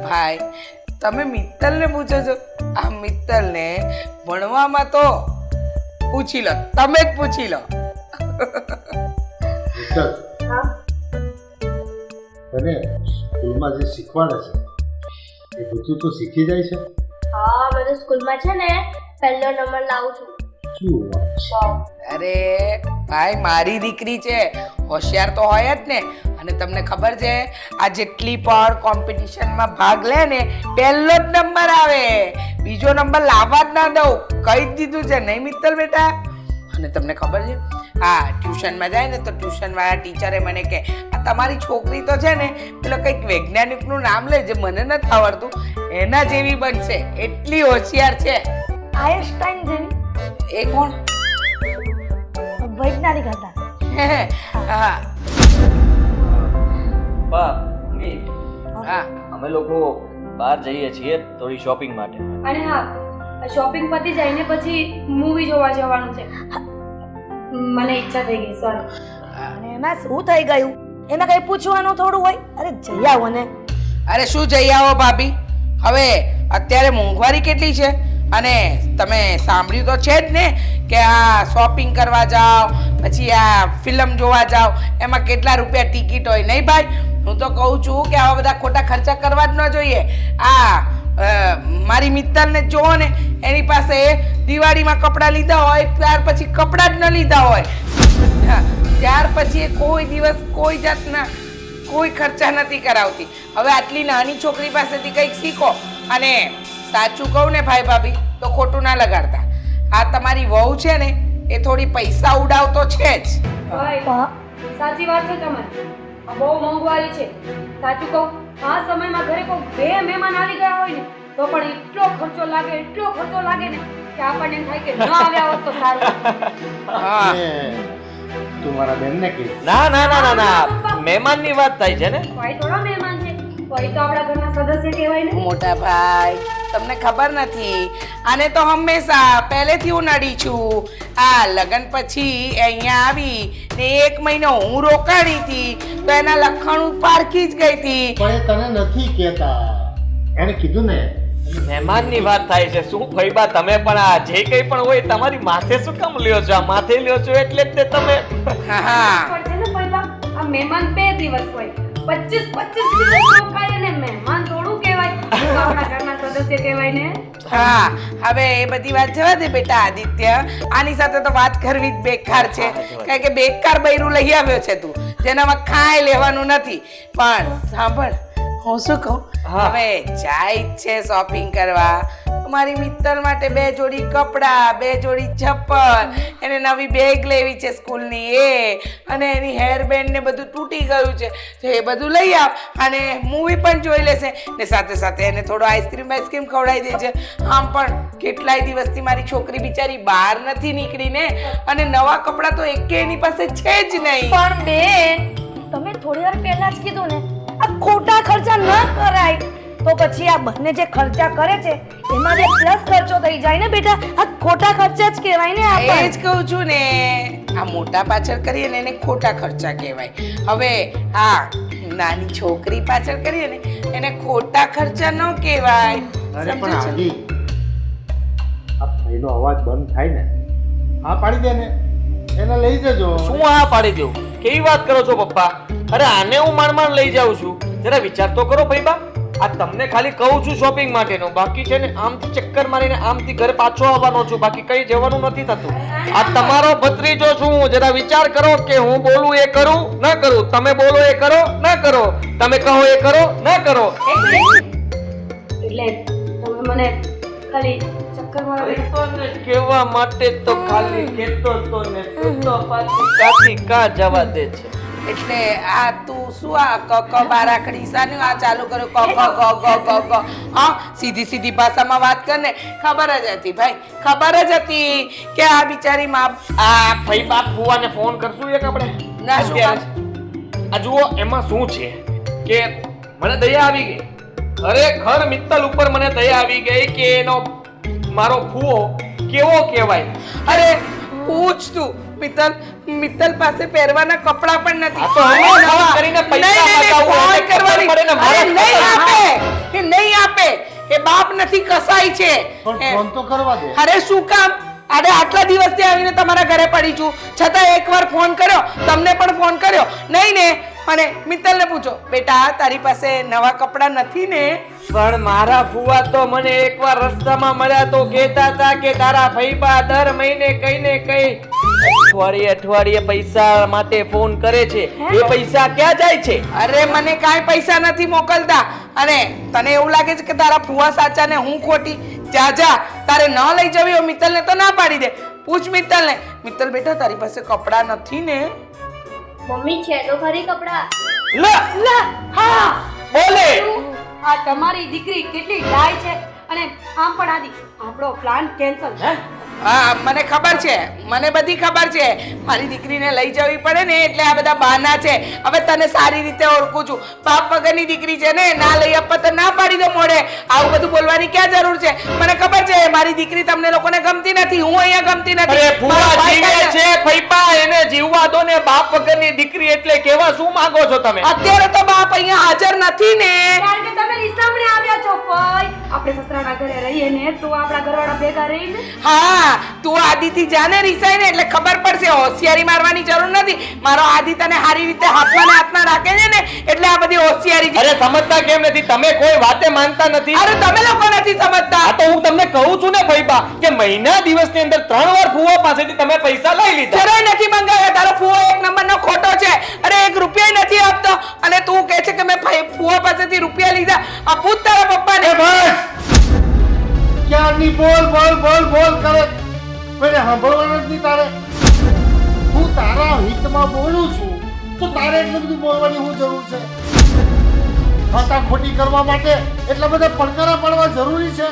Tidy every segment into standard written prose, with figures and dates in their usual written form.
ભાઈ તમે મિત્તલને પૂછો છો? આ મિત્તલને ભણવામાં તો પૂછી લો, તમે જ પૂછી લો. મિત્તલ, તને સ્કૂલમાં જે શીખવાડે છે એ બધું તો શીખી જાય છે? હા, મેં તો સ્કૂલમાં છે ને પહેલો નંબર લાવું છું. શું વાત છે? અરે ભાઈ મારી દીકરી છે, હોશિયાર તો હોય જ ને. અને તમને ખબર છે આ જેટલી પણ કોમ્પિટિશનમાં ભાગ લે ને પહેલો જ નંબર આવે, બીજો નંબર લાવવા જ ના દઉં, કહી જ દીધું છે. નહીં મિત્તલ બેટા? અને તમને ખબર છે હા ટ્યુશનમાં જાય ને તો ટ્યુશન વાળા ટીચરે મને કહે આ તમારી છોકરી તો છે ને પેલો કંઈક વૈજ્ઞાનિકનું નામ લે જે મને નથી આવડતું એના જેવી બનશે, એટલી હોશિયાર છે. આઈન્સ્ટાઈન જેવી? એ કોણ? વૈજ્ઞાનિક હતા. હા બા મમ્મી, હા અમે લોકો બહાર જઈએ છીએ થોડી શોપિંગ માટે. અને હા, શોપિંગ પતી જાય ને પછી મૂવી જોવા જવાનું છે. મને ઈચ્છા થઈ ગઈ, સોરી. અને એમાં શું થઈ ગયું? એમાં કઈ પૂછવાનું થોડું હોય? અરે જઈ આવો ને. અરે શું જઈ આવો ભાભી, હવે અત્યારે મોંઘવારી કેટલી છે અને તમે સાંભળ્યું તો છે જ ને કે આ શોપિંગ કરવા જાઓ પછી આ ફિલ્મ જોવા જાઓ એમાં કેટલા રૂપિયા ટિકિટ હોય. નહીં ભાઈ, હું તો કહું છું કે આવા બધા ખોટા ખર્ચા કરવા જ ન જોઈએ. આ મારી મિત્તલને જોવો ને, એની પાસે દિવાળીમાં કપડાં લીધા હોય ત્યાર પછી કપડાં જ ન લીધા હોય, ત્યાર પછી એ કોઈ દિવસ કોઈ જાતના કોઈ ખર્ચા નથી કરાવતી. હવે આટલી નાની છોકરી પાસેથી કંઈક શીખો. અને સાચું કહું ને ભાઈ ભાભી તો ખોટું ના લગાડતા. આ તમારી વહુ છે ને એ થોડી પૈસા ઉડાવતો છે જ. ભાઈ, સાચી વાત છે તમારી. આ બહુ મોંઘવારી છે. સાચું કહું, આ સમયમાં ઘરે કોઈ બે મહેમાન આવી ગયા હોય ને તો પણ એટલો ખર્ચો લાગે ને કે આપણને એમ થાય કે ન આવ્યા હોત તો સારું. હા તું મારા બેનને કહીશ? ના ના ના ના ના, મહેમાનની વાત થાય છે ને. ભાઈ થોડા મહેમાન છે, ભાઈ તો આપણા ઘરના સદસ્ય કહેવાય ને. મોટા ભાઈ તમને ખબર નથી, આને તો હંમેશા પહેલેથી હું નડી છું. આ લગ્ન પછી અહીંયા આવી ને 1 મહિનો હું રોકાણી હતી તો એના લખણ પારખી જ ગઈ હતી. પણ એ તને નથી કહેતા, એને કીધું ને. મહેમાનની વાત થાય છે. શું ફઈબા તમે પણ આ જે કંઈ પણ હોય તમારી માથે શું કામ લ્યો છો? આ માથે લ્યો છો એટલે જ તે તમે. હા હા પણ છે ને ભાઈ, આ મહેમાન 2 દિવસ હોય, 25 દિવસ રોકાય અને મહેમાન થોડું કહેવાય, તો આપણા ઘરના સદસ્ય કહેવાય ને. હા હવે એ બધી વાત જવા દે બેટા આદિત્ય, આની સાથે તો વાત કરવી જ બેકાર છે. કારણ કે બેકાર બૈરું લઈ આવ્યો છે તું, જેનામાં કાંઈ લેવાનું નથી. પણ સાંભળ હું શું કહું, હવે જાય જ છે શોપિંગ કરવા, મારી મિત્તલ માટે 2 જોડી કપડાં, 2 જોડી ચપ્પલ, એને નવી બેગ લેવી છે સ્કૂલની એ, અને એની હેર બેન્ડ ને બધું તૂટી ગયું છે તો એ બધું લઈ આવ. અને મૂવી પણ જોઈ લેશે ને સાથે સાથે એને થોડો આઈસ્ક્રીમ ખવડાવી દેજે. આમ પણ કેટલાય દિવસથી મારી છોકરી બિચારી બહાર નથી નીકળી ને, અને નવા કપડાં તો એકે એની પાસે છે જ નહીં. પણ બેન, તમે થોડી વાર પહેલા જ કીધું ને આ ખોટા ખર્ચા ન કરાય, તો પછી આ બંને જે ખર્ચા કરે છે એમાં જે પ્લસ ખર્ચો થઈ જાય ને બેટા, આ ખોટા ખર્ચા જ કહેવાય ને. એ આપણે જ કહું છું ને, આ મોટા પાછળ કરીએ ને એને ખોટા ખર્ચા કહેવાય. હવે આ નાની છોકરી પાછળ કરીએ ને એને ખોટા ખર્ચા ન કહેવાય. અરે પણ સમજો છો? આજી, આ ભાઈનો અવાજ બંધ થાય ને, હા પાડી દે ને, એને લઈ જજો. શું આ પાડી દઉં? કેવી વાત કરો છો પપ્પા? અરે આને હું માંડ લઈ જાઉં છું. જરા વિચાર તો કરો ભાઈબા. આ તમને ખાલી કહું છું શોપિંગ માટેનું, બાકી છે ને આમથી ચક્કર મારીને આમથી ઘરે પાછો આવવાનો છું, બાકી કઈ જવાનું નથી થતું. આ તમારો ભત્રીજો છું, જરા વિચાર કરો કે હું બોલું એ કરું ન કરું, તમે બોલો એ કરો ન કરો, તમે કહો એ કરો ન કરો. એટલે તમે મને ખાલી ચક્કર મારવા કહેવા માટે તો ખાલી કહેતો તો ને તું તો પાછી કાથી કા જવા દે છે. એટલે આ તું શું આ ક ક બારાકડી સાનું આ ચાલુ કર્યું ક ક ગ ગ ગ ગ હા સીધી ભાષામાં વાત કર ને. ખબર જ હતી ભાઈ, ખબર જ હતી કે આ બિચારી માં આ ભાઈ બાપ ફુવાને ફોન કરશું એક આપણે ના શું કામ? આ જુઓ એમાં શું છે કે મને દયા આવી ગઈ, ખરેખર મિત્તલ ઉપર મને દયા આવી ગઈ કે એનો મારો ફુવો કેવો કહેવાય. અરે પૂછ તું મિત્તલ મિત્તલ પાસે પહેરવાના કપડાં પણ નથી. આ તો અમે નવા. ફોન કરીને પૈસા નહીં, નહીં, નહીં, બતાવું, ફોન એને ખબર કરવાની. પડે ને મારે અરે નહીં ખબર આપે એ નહીં આપે એ બાપ નથી કસાઈ છે પણ ફોન તો કરવા દે. અરે શું કામ અરે આટલા દિવસથી આવીને તમારા ઘરે પડી છું છતાં એકવાર ફોન કર્યો તમને પણ ફોન કર્યો નહીં ને અને મિત્તલને પૂછો બેટા તારી પાસે નવા કપડાં નથી ને પણ મારા ફુવા તો મને એકવાર રસ્તામાં મળ્યા તો કહેતા હતા કે તારા ફઈબા દર મહિને કઈ ને કઈ અઠવાડિયે પૈસા માટે ફોન કરે છે એ પૈસા ક્યાં જાય છે? અરે મને કાંઈ પૈસા નથી મોકલતા અને તને એવું લાગે છે કે તારા ફુવા સાચા ને હું ખોટી જા જા તારે ન લઈ જવી હોય મિત્તલને તો ના પાડી દે પૂછ મિત્તલને મિત્તલ બેટા તારી પાસે કપડાં નથી ને મમ્મી છે તો ખરી કપડા. લ હા બોલે આ તમારી દીકરી કેટલી ડાય છે અને આમ પણ આદિ આપણો પ્લાન કેન્સલ. હા મને ખબર છે મને બધી ખબર છે મારી દીકરીને લઈ જવી પડે ને એટલે આ બધા બહાના છે હવે તને સારી રીતે ઓળખું છું બાપ વગરની દીકરી છે ને ના લઈ આપવા તો ના પાડી દો મોઢે આવું બધું બોલવાની ક્યાં જરૂર છે મને ખબર છે મારી દીકરી તમને લોકોને ગમતી નથી હું અહીંયા ગમતી નથી અરે ફુવા મારા ભાઈ જીવે કાંઈ- છે ફઈબા એને જીવવા દો ને બાપ વગરની દીકરી એટલે કેવા શું માંગો છો તમે? અત્યારે તો બાપ અહીંયા હાજર નથી ને કારણ કે તમે રીસામણે આવ્યા છો ફઈ. આપણે સસરાના ઘરે રહીએ ને તો આપણા ઘરવાળા ભેગા રહીને હા તું આદિથી જાને રીસાય ને એટલે ખબર પડશે હોશિયારી મારવાની જરૂર નથી મારો આદિ તને સારી રીતે હાથમાં રાખે છે ને એટલે આ બધી હોશિયારી છે અરે સમજતા કેમ નથી તમે? કોઈ વાતે માનતા નથી. અરે તમે લોકો નથી સમજતા આ તો હું તમને કહું છું ને ફઈબા કે મહિના દિવસની અંદર 3 વાર ફુવા પાસેથી તમે પૈસા લઈ લીધા. જરાય નથી મંગાવ્યા તારો ફુવો એક નંબરનો ખોટો છે અરે એક રૂપિયા નથી આપતો અને તું કહે છે કે મેં ફુવા પાસેથી રૂપિયા લીધા આ પૂછ તારા પપ્પાને ક્યારની બોલ બોલ બોલ બોલ કરે કોઈને સાંભળવાનું જ નહીં તારે. હું તારા હિતમાં બોલું છું તો તારે એટલું બધું બોલવાની શું જરૂર છે? ખાતા ખોટી કરવા માટે એટલા બધા પડકારા પાડવા જરૂરી છે?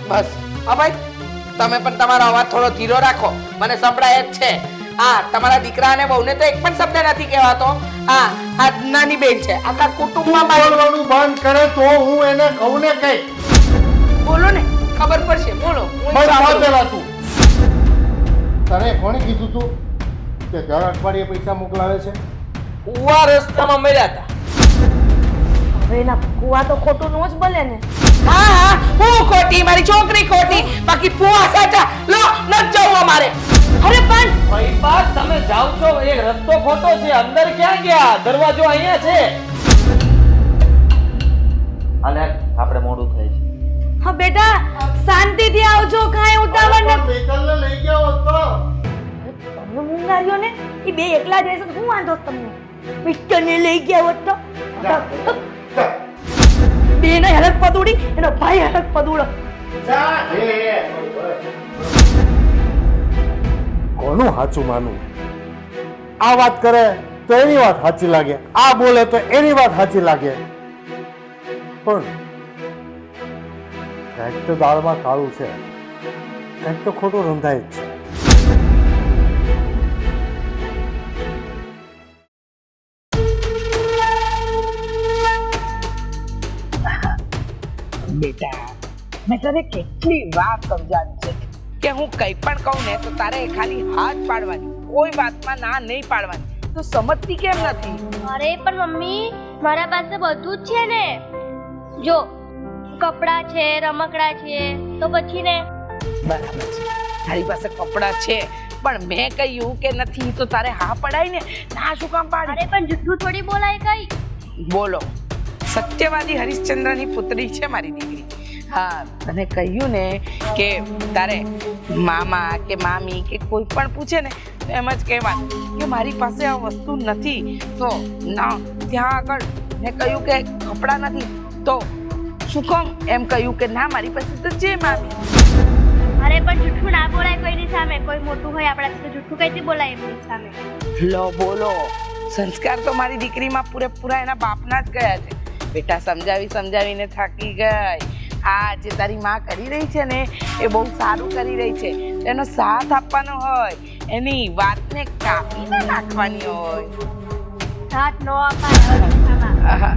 બસ હા ભાઈ તમે પણ તમારો અવાજ થોડો ધીરો રાખો મને સંભળાય જ છે હા તમારા દીકરા અને વહુને તો એક પણ શબ્દ નથી કહેવાતો હા આ નાની બેન છે આખા તું કુટુંબમાં મારી- બોલવાનું બંધ કરે તો હું એને કહું ને કઈ બોલો ને ખબર પડશે બોલો હું બંધ કર સાંભળું. પેલા તું. તને કોણે કીધું તું કે દર અઠવાડિયે પૈસા મોકલાવે છે? ફુવા રસ્તામાં મળ્યા હતા. હવે એના કુવા તો ખોટું નો જ બોલે ને હા હા હું ખોટી મારી છોકરી ખોટી બાકી ફુવા સાચા લો ન જવું અમારે અરે પણ ફઈબા તમે જાઓ છો એ રસ્તો ખોટો છે અંદર ક્યાં ગયા? દરવાજો અહીંયા છે. હાલે આપણે મોડું થાય છે. હા બેટા શાંતિથી આવજો કાંઈ ઉતાવળ ન બેકલને લઈ ગયો હોત તો તમને મુંગાર્યો ને એ બે એકલા જ રહેશે તો શું વાંધો છે તમને મિસ્ટરને લઈ ગયા હોત તો બેને હરક પદુડી એનો ભાઈ હરક પદુડો કોનું સાચું માનવું? આ વાત કરે તો એની વાત સાચી લાગે આ બોલે તો એની વાત સાચી લાગે પણ કંઈક તો દાળમાં કાળું છે કંઈક તો ખોટું રંધાય જ છે. બેટા મેં તને કેટલી વાર સમજાવી છે કે હું કંઈ પણ કહું ને તો તારે ખાલી હાથ પાડવાની કોઈ વાતમાં ના નહીં પાડવાની તું સમજતી કેમ નથી અરે પણ મમ્મી મારા પાસે બધું જ છે ને. જો કપડા છે રમકડા છે તો પછી ને. બરાબર છે તારી પાસે કપડાં છે પણ મેં કહ્યું કે નથી તો તારે હા પડાય ને ના શું કામ પાડે અરે પણ જુઠ્ઠું થોડી બોલાય કઈ. બોલો સત્યવાદી હરિશ્ચંદ્રની પુત્રી છે મારી દીકરી હા તને કહ્યું ને કે તારે મામા કે મામી કે કોઈ પણ પૂછે ને તો એમ જ કહેવાનું કે મારી પાસે આ વસ્તુ નથી તો ના ત્યાં આગળ મેં કહ્યું કે કપડાં નથી તો શું કહું એમ કહ્યું કે ના મારી પાસે તો છે મામી અરે પણ જુઠ્ઠું ના બોલાય કોઈની સામે. કોઈ મોટું હોય આપણાથી તો જુઠ્ઠું કઈથી બોલાય એમની સામે. લો બોલો સંસ્કાર તો મારી દીકરીમાં પૂરેપૂરા એના બાપના જ ગયા છે બેટા સમજાવીને થાકી ગઈ આ જે તારી માં કરી રહી છે ને એ બહુ સારું કરી રહી છે એનો સાથ આપવાનો હોય એની વાતને કાપી ના નાખવાની હોય સાથ નો અપાય. આહા.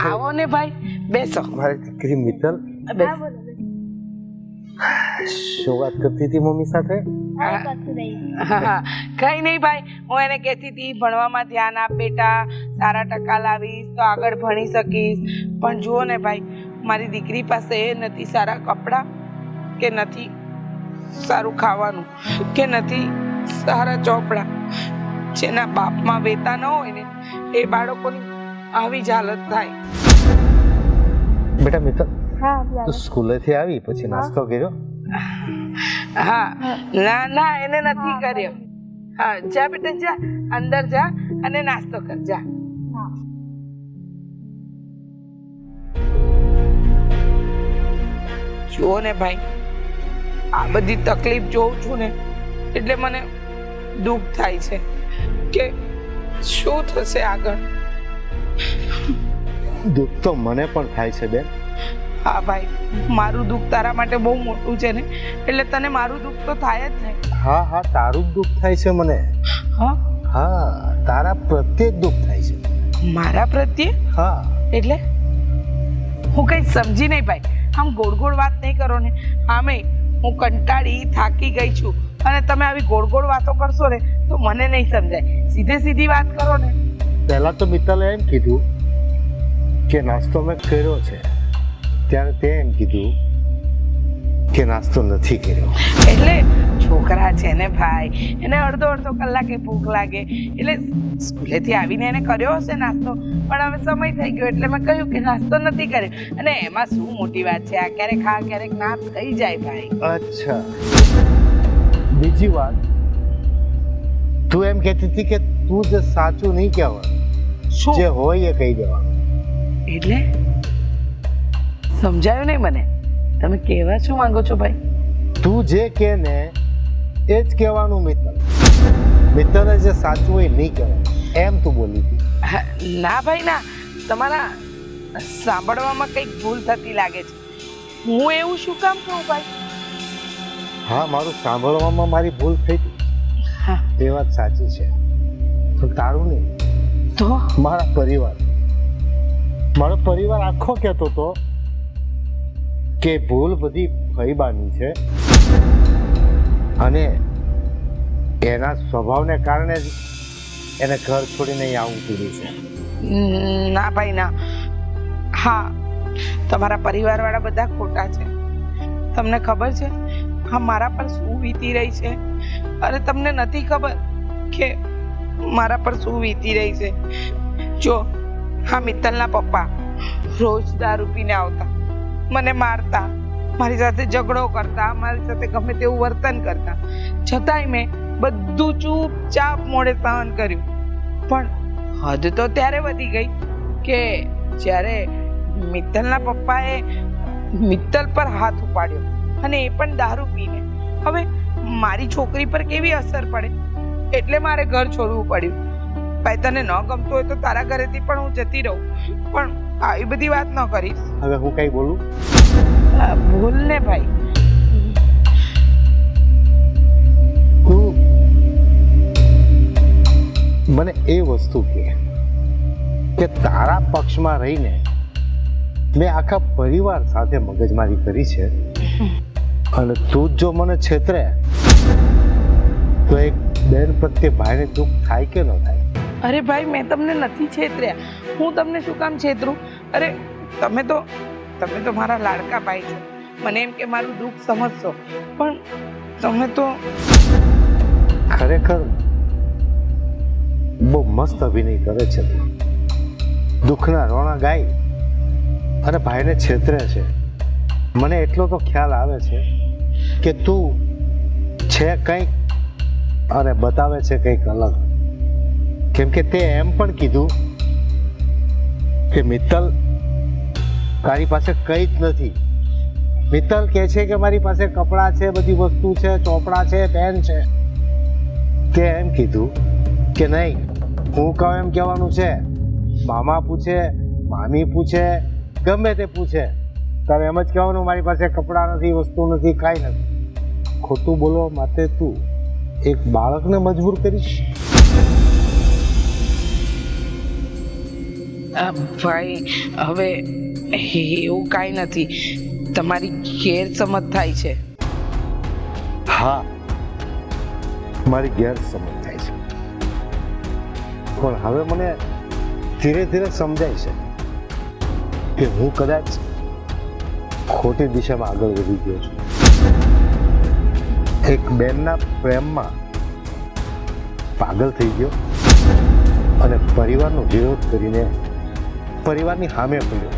આવો ને ભાઈ બેસો મારી દીકરી મિત્તલ બેસો. શું વાત કરતી હતી મમ્મી સાથે? કશું નહીં. હા કઈ નહીં ભાઈ, હું એને કહેતી હતી ભણવામાં ધ્યાન આપ બેટા, સારા ટકા લાવીશ તો આગળ ભણી શકીશ. પણ જુઓ ને ભાઈ, મારી દીકરી પાસે નથી સારા કપડાં, કે નથી સારું ખાવાનું, કે નથી સારા ચોપડા. જેના બાપમાં વેતા ન હોય ને એ બાળકોની આવી જ હાલત થાય. બેટા મિત્ર, હા તું સ્કૂલેથી આવી પછી નાસ્તો કર્યો? હા ના ના, એને નથી કર્યો. હા જા બેટા જા, અંદર જા અને નાસ્તો કર જા. જુઓ ને ભાઈ, આ બધી તકલીફ જોઉં છું ને એટલે મને દુઃખ થાય છે કે શું થશે આગળ. દુઃખ તો મને પણ થાય છે બેન. હા ભાઈ, મારું દુઃખ તારા માટે બહુ મોટું છે ને, એટલે તને મારું દુઃખ તો થાય જ ને. હા હા, તારું જ દુઃખ થાય છે મને. હા હા, તારા પ્રત્યે જ દુઃખ થાય છે. મારા પ્રત્યે? હા. એટલે હું કઈ સમજી નહીં ભાઈ. આમ ગોળ ગોળ વાત નહીં કરો ને. આમે હું કંટાળી થાકી ગઈ છું અને તમે આવી ગોળ ગોળ વાતો કરશો ને તો મને નહીં સમજાય. સીધે સીધી વાત કરો ને. પહેલા તો મિત્તલે એમ કીધું કે નાસ્તો મેં કર્યો છે, ત્યારે તે એમ કીધું કે નાસ્તો નથી કર્યો. એટલે છોકરા છે ને ભાઈ, એને અડધો અડધો કલાકે ભૂખ લાગે એટલે સ્કૂલેથી આવીને એને કર્યો હશે નાસ્તો, પણ હવે સમય થઈ ગયો એટલે મેં કહ્યું કે નાસ્તો નથી કર્યો. અને એમાં શું મોટી વાત છે? આ ક્યારેક હા ક્યારેક ના થઈ જાય ભાઈ. અચ્છા, બીજી વાત, તું એમ કહેતી હતી કે તું જે સાચું નહીં કહેવાનું, શું જે હોય એ કહી દેવાનું. એટલે સમજાયું નહીં મને. તમે કહેવા શું માંગો છો ભાઈ? તું જે કહે ને એ જ કહેવાનું મિત્તલ. મિત્તલે જે સાચું હોય નહીં કહેવાનું, એમ તું બોલી હતી. ના ભાઈ ના, તમારા સાંભળવામાં કંઈક ભૂલ થતી લાગે છે. હું એવું શું કામ કહું ભાઈ? હા, મારું સાંભળવામાં મારી ભૂલ થઈ હતી, હા એ વાત સાચી છે. તો તારું નહીં, તો મારો પરિવાર આખો કહેતો હતો કે ભૂલ બધી ફઈબાની છે અને એના સ્વભાવને કારણે જ એને ઘર છોડીને અહીં આવવું પડ્યું છે. ના ભાઈ ના. હા, તમારા પરિવારવાળા બધા ખોટા છે. તમને ખબર છે હા મારા પર શું વીતી રહી છે? અરે તમને નથી ખબર કે મારા પર શું વીતી રહી છે? જો હા, મિત્તલના પપ્પા રોજ દારૂ પીને આવતા, મને મારતા, મારી સાથે ઝઘડો કરતા, મારી સાથે ગમે તેવું વર્તન કરતા, છતાંય મેં બધું ચૂપચાપ મોડે સહન કર્યું. પણ હદ તો ત્યારે વધી ગઈ કે જ્યારે મિત્તલના પપ્પાએ મિત્તલ પર હાથ ઉપાડ્યો, અને એ પણ દારૂ પીને. હવે મારી છોકરી પર કેવી અસર પડે, એટલે મારે ઘર છોડવું પડ્યું. ભાઈ તને ન ગમતું હોય તો તારા ઘરેથી પણ હું જતી રહું, પણ આવી બધી વાત ન કરીશ. હવે હું કઈ બોલું? ભૂલ ને ભાઈ. તું મને એ વસ્તુ કે તારા પક્ષમાં રહીને મેં આખા પરિવાર સાથે મગજમારી કરી છે, અને તું જો મને છેતરે તો એક બેન પ્રત્યે ભાઈને દુઃખ થાય કે ન થાય? અરે ભાઈ, મેં તમને નથી છેતર્યા. હું તમને શું કામ છેતરું? અરે તમે તો મારા લાડકા ભાઈ છો. મને એમ કે મારું દુઃખ સમજશો, પણ તમે તો ખરેખર બહુ મસ્ત અભિનય કરે છે. દુઃખના રોણા ગાય અને ભાઈને છેતરે છે. મને એટલો તો ખ્યાલ આવે છે કે તું છે કંઈક અને બતાવે છે કંઈક અલગ. કેમ કે તે એમ પણ કીધું કે મિત્તલ તારી પાસે કંઈ જ નથી. મિત્તલ કહે છે કે મારી પાસે કપડાં છે, બધી વસ્તુ છે, ચોપડા છે, પેન છે. તે એમ કીધું કે નહીં, હું કહું એમ કહેવાનું છે. મામા પૂછે, મામી પૂછે, ગમે તે પૂછે, તારે એમ જ કહેવાનું મારી પાસે કપડાં નથી, વસ્તુ નથી, કાંઈ નથી. ખોટું બોલવા માટે તું એક બાળકને મજબૂર કરીશ? ભાઈ હવે એવું કાંઈ નથી. તમારી ગેરસમજ થાય છે. હા, મારી ગેરસમજ થાય છે, પણ હવે મને ધીરે ધીરે સમજાય છે કે હું કદાચ ખોટી દિશામાં આગળ વધી ગયો છું. એક બેનના પ્રેમમાં પાગલ થઈ ગયો અને પરિવારનો વિરોધ કરીને પરિવારની સામે પડ્યો.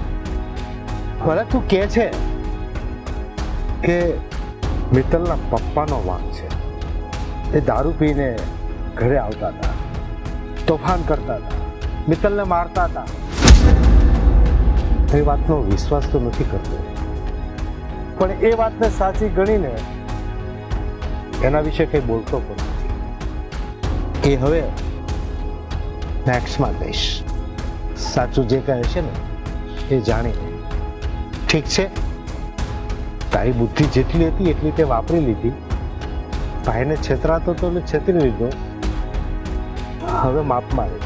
ભલે તું કહે છે કે મિત્તલના પપ્પાનો વાંક છે, એ દારૂ પીને ઘરે આવતા હતા, તોફાન કરતા હતા, મિત્તલને મારતા હતા. એ વાતનો વિશ્વાસ તો નથી કરતો, પણ એ વાતને સાચી ગણીને એના વિશે કંઈ બોલતો પણ નથી. એ હવે નેક્સ્ટમાં કહીશ. સાચું જે કહે છે ને એ જાણીને. ઠીક છે, તારી બુદ્ધિ જેટલી હતી એટલી તે વાપરી લીધી. ભાઈને છેતરાતો તો છેતરી લીધો, હવે માપમાં રહી.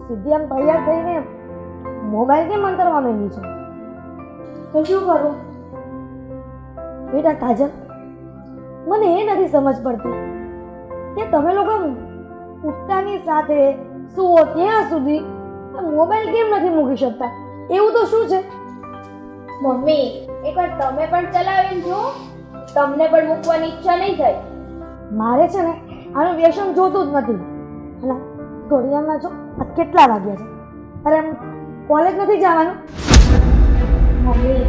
સીધી આમ તૈયાર થઈને મોબાઈલ કેમ અંતરવા માંગી છે? તો શું કરું? બેટા કાજલ, મને એ નથી સમજ પડતી કે તમે લોકો ઉઠતાની સાથે સુવો ત્યાં સુધી મોબાઈલ કેમ નથી મૂકી શકતા? એવું તો શું છે? મમ્મી એકવાર તમે પણ ચલાવીને જુઓ, તમને પણ મૂકવાની ઈચ્છા નહીં થાય. મારે છે ને આનું વ્યસન જોતું જ નથી. અને ઘડિયાળમાં જો આ કેટલા વાગ્યા છે? અરે કોલેજ નથી જવાનું? મમ્મી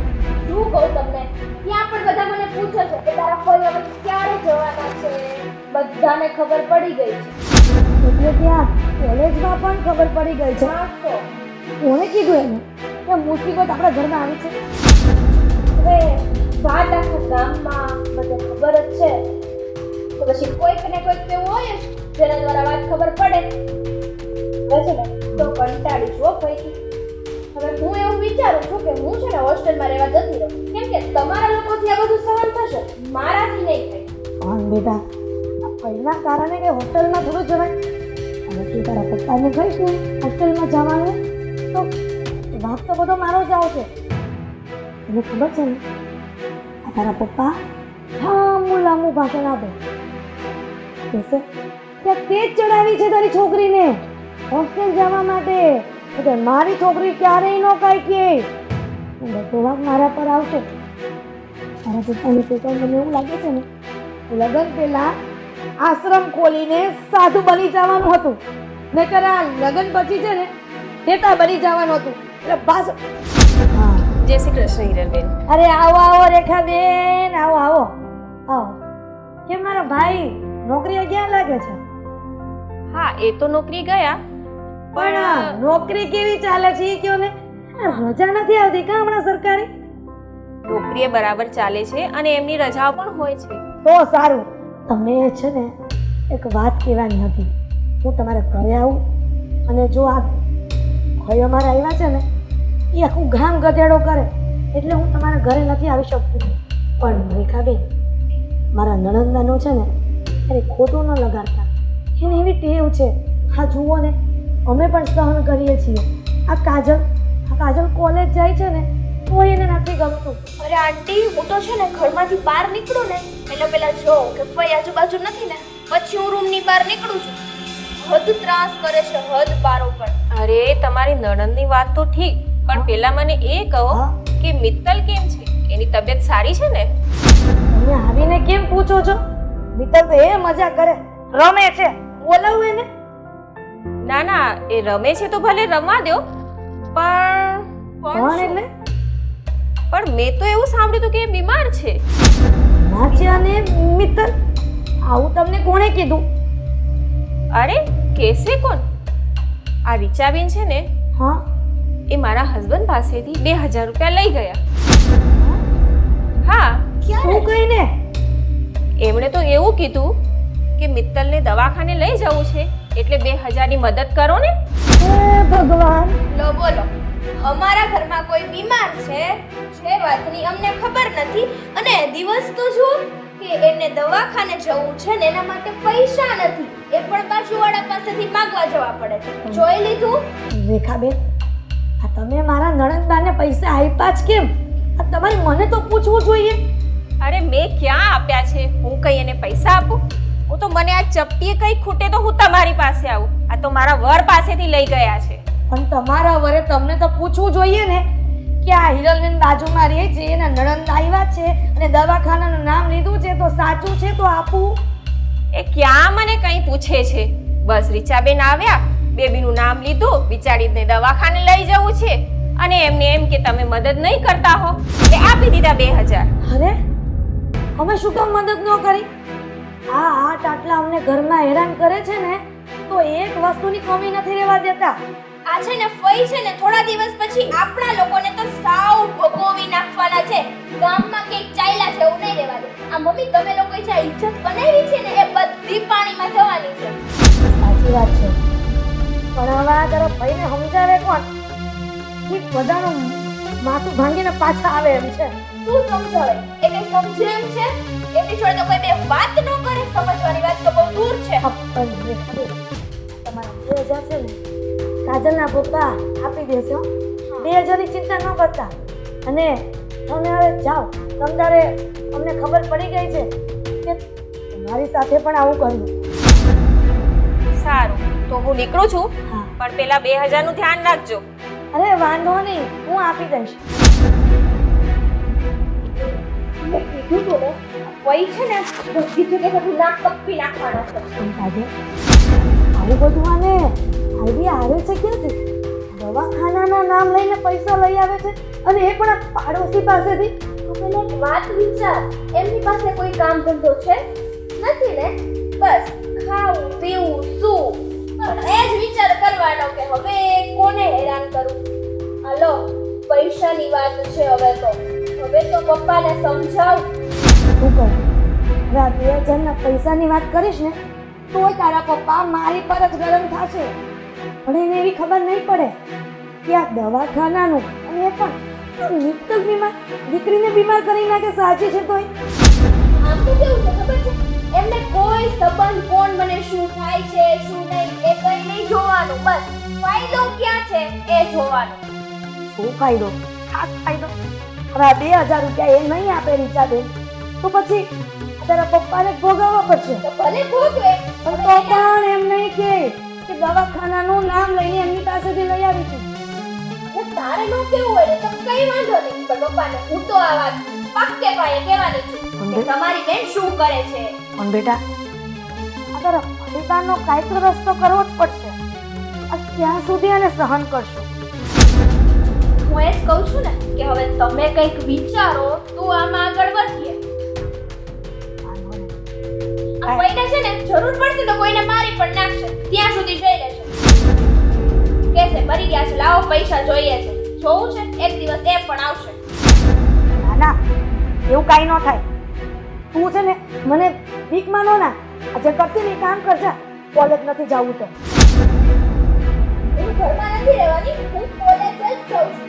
શું કહું તમને, ત્યાં પણ બધા મને પૂછે છે કે તારા ફઈ હવે ક્યારે જવાના છે. બધાને ખબર પડી ગઈ છે. એટલે ત્યાં કોલેજમાં પણ ખબર પડી ગઈ છે. હા તો કોણે કીધું એને કે મુસીબત આપણા ઘરમાં આવી છે? હવે વાત આખું ગામમાં બધે ખબર જ છે, તો પછી કોઈક ને કોઈક તો એવું હોય જ જેના દ્વારા વાત ખબર પડે. હવે છે ને તો કંટાળી છું ફઈથી. હવે હું એવું વિચારું છું કે હું છે ને હોસ્ટેલમાં રહેવા જતી રહું, કેમ કે તમારા લોકોથી આ બધું સહન થશે, મારાથી નહીં થાય. પણ બેટા, આ પૈના કારણે કે હોસ્ટેલમાં થોડું જવાય. અને તું તારા પપ્પાને કહીશ ને હોસ્ટેલમાં જવાનું તો વાત તો બધો મારો જ આવશે. તને ખબર છે ને, આ તારા પપ્પા લાંબુ લાંબુ ભાષણ આપે કહેશે કે તે જ ચડાવી છે તારી છોકરીને હોસ્ટેલ જવા માટે, એટલે મારી છોકરી ક્યારેય નો કાંઈ કે બધો વાગ મારા પર આવશે. તારા પપ્પાની પેટો મને એવું લાગે છે ને, લગ્ન પહેલા આશ્રમ ખોલીને સાધુ બની જવાનું હતું, નહીતર આ લગ્ન પછી છે ને નેતા બની જવાનું હતું. એટલે બસ. હા, જય શ્રી કૃષ્ણ હિરલબેન. અરે આવો આવો રેખાબેન, આવો આવો આવો. કેમ મારા ભાઈ નોકરીએ ક્યાં લાગે છે? હા, એ તો નોકરી ગયા, પણ નોકરી કેવી ચાલે છે એ કયો ને. આ રજા નથી આવતી કા હમણાં સરકારી? નોકરી બરાબર ચાલે છે અને એમની રજાઓ પણ હોય છે. તો સારું. તમે છે ને એક વાત કહેવાની હતી. હું તમારે ઘરે આવું અને જો આ ભાઈ અમારા આવ્યા છે ને એ આખું ગામ ગધેડો કરે, એટલે હું તમારા ઘરે નથી આવી શકતી. પણ રેખાબેન, મારા નણંદાનું છે ને અરે ખોટું ન લગાડતા, એને એવી ટેવ છે. હા જુઓ ને, અમે પણ સહન કરીએ છીએ. આ કાજલ કોલેજ જાય છે ને તો એને નથી ગમતું. અરે આંટી, હું તો છે ને ઘરમાંથી બહાર નીકળું ને એટલે પેલા જોઉં કે ફઈ આજુબાજુ નથી ને, પછી હું રૂમની બહાર નીકળું છું. હદ ત્રાસ કરે છે, હદ બારોબર. અરે તમારી નણંદની વાત તો ઠીક, પણ પેલા મને એ કહો હા? કે મિત્તલ કેમ છે? એની તબિયત સારી છે ને? તમે આવીને કેમ પૂછો છો? મિત્તલ તો એ મજા કરે, રમે છે. બોલાવું એને? ના ના, એ રમે છે તો ભલે રમવા દો, પણ કોણ એટલે? પણ મેં તો એવું સાંભળ્યું હતું કે એ બીમાર છે. નાચ્યા અને મિત્તલ, આવું તમને કોણે કીધું? અરે કેસે કોણ? આ રીચાબેન છે ને, હા, એ મારા હસબન્ડ પાસેથી 2000 રૂપિયા લઈ ગયા. હા શું કહીને? એમણે તો એવું કીધું કે મિત્તલને દવાખાને લઈ જવું છે એટલે 2000 ની મદદ કરો ને. હે ભગવાન! લો બોલો, અમારા ઘરમાં કોઈ બીમાર છે જે વાતની અમને ખબર નથી, અને દિવસ તો જુઓ કે એને દવાખાને જવું છે ને એના માટે પૈસા નથી, એ પણ બાજુવાળા પાસેથી માંગવા જવા પડે છે. જોઈ લીધું? રેખાબેન, આ તમે મારા નણંદબાને પૈસા આપ્યા જ કેમ? આ તમારે મને તો પૂછવું જોઈએ. અરે મેં ક્યાં આપ્યા છે? હું કઈ એને પૈસા આપું? હું તો મને આ ચપટીએ કઈ ખૂટે તો હું તમારી પાસે આવું. આ તો મારા વર પાસેથી લઈ ગયા છે. પણ તમારા વરે તમને તો પૂછવું જોઈએ ને કે આ હિરલબેન બાજુમાં રહે છે, એના નણંદ આવ્યા છે અને દવાખાનાનું નામ લીધું છે, તો સાચું છે તો આપું. એ ક્યાં મને કઈ પૂછે છે? બસ રીચાબેન આવ્યા, બેબીનું નામ લીધું, બિચારીને દવાખાને લઈ જવું છે અને એમને એમ કે તમે મદદ નહીં કરતા હો એટલે આપી દીધા 2000. અરે અમે શું કામ મદદ ન કરી? આ આટલા અમને ઘરમાં હેરાન કરે છે ને, તો એક વસ્તુની કમી નથી રહેવા દેતા. આ છે ને ફઈ છે ને થોડા દિવસ પછી આપણા લોકોને તો સાવ ભગોવી નાખવાના છે. ગામમાં કંઈક ચાલ્યા છે એવું નહીં રહેવા દે. આ મમ્મી તમે લોકોએ જે ઇજ્જત બનાવી છે ને એ બધી પાણીમાં જવાની છે. સાચી વાત છે, પણ હવે આ તરફ ભાઈને સમજાવે કોણ કે બધાનું માથું ભાંગીને પાછા આવે એમ છે. શું સમજાવે? એ કઈ સમજે એમ છે? એમની જોડે તો કોઈ બે વાત ન કરે, સમજવાની વાત તો બહુ દૂર છે. પણ રેખાબેન, તમારા 2000 છે ને કાજલના પપ્પા આપી દેશે હો. 2000 ની ચિંતા ન કરતા. અને તમે હવે જાઓ, તમતારે અમને ખબર પડી ગઈ છે કે તમારી સાથે પણ આવું કર્યું. સારું, તો હું નીકળું છું, હા. પણ પેલા 2000 નું ધ્યાન રાખજો. અરે વાંધો નહીં, હું આપી દઈશ. મેં કીધું તું ને, ફઈ છે ને બધી જગ્યાએ બધું નાક કપી નાખવાનો છે. પણ કાજલ, આવું બધું આને આઈડિયા આવે છે ક્યાંથી? દવાખાનાના નામ લઈને પૈસા લઈ આવે છે, અને એ પણ આ પાડોશી પાસેથી. તું પેલા એક વાત વિચાર, એમની પાસે કોઈ કામ ધંધો છે નથી ને, બસ ખાવું પીવું શું, પણ એ જ વિચાર કરવાનો કે હવે કોને હેરાન કરું. હાલો, પૈસાની વાત છે હવે તો પપ્પાને સમજાવ. શું કહું? હવે આ 2000 ના પૈસાની વાત કરીશ ને તોય તારા પપ્પા મારી પર જ ગરમ થશે. પણ એને એવી ખબર નહીં પડે કે આ દવાખાનાનું, અને એ પણ મિત્તલ બીમાર, દીકરીને બીમાર કરી નાખે સાચી છે તોય. આમ તો કેવું છે ખબર છે, એમને કોઈ સંબંધ કોણ મને શું થાય છે શું નહીં એ કઈ નહીં જોવાનું, બસ ફાયદો ક્યાં છે એ જોવાનું. શું ફાયદો? ખાસ ફાયદો. હવે આ 2000 રૂપિયા એ નહીં આપે રીચાબેન, તો પછી તારા પપ્પાને જ ભોગવવા પડશે. તો ભલે ભોગવે, પણ તો પણ એમ નહીં કે દવાખાનાનું નામ લઈને એમની પાસેથી લઈ આવી છું. જો તારે ન કેવું હોય ને તો કઈ વાંધો નહીં, પણ પપ્પાને હું તો આ વાત પાક્કે પાયે કહેવાની છું કે તમારી બેન શું કરે છે. પણ બેટા, આ તારા પરિવારનો કાંઈક તો રસ્તો કરવો જ પડશે. આ ક્યાં સુધી આને સહન કરશો? હું એ જ કહું છું ને કે હવે તમે કંઈક વિચારો તો આમાં આગળ વધીએ. આ કોઈને છે ને જરૂર પડશે તો કોઈને મારી પણ નાખશે, ત્યાં સુધી જઈ લેશે. કહેશે મરી ગયા છે, લાવો પૈસા જોઈએ છે. જોવું છે એક દિવસ એ પણ આવશે. ના ના, એવું કાંઈ ન થાય. તું છે ને મને ભીખ માનો ના, આજે કરતી ને કામ કરજા. કોલેજ નથી જવું તો હું ઘરમાં નથી રહેવાની, હું કોલેજ જ જાઉં છું.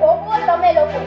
ભોગવો તમે લોકો.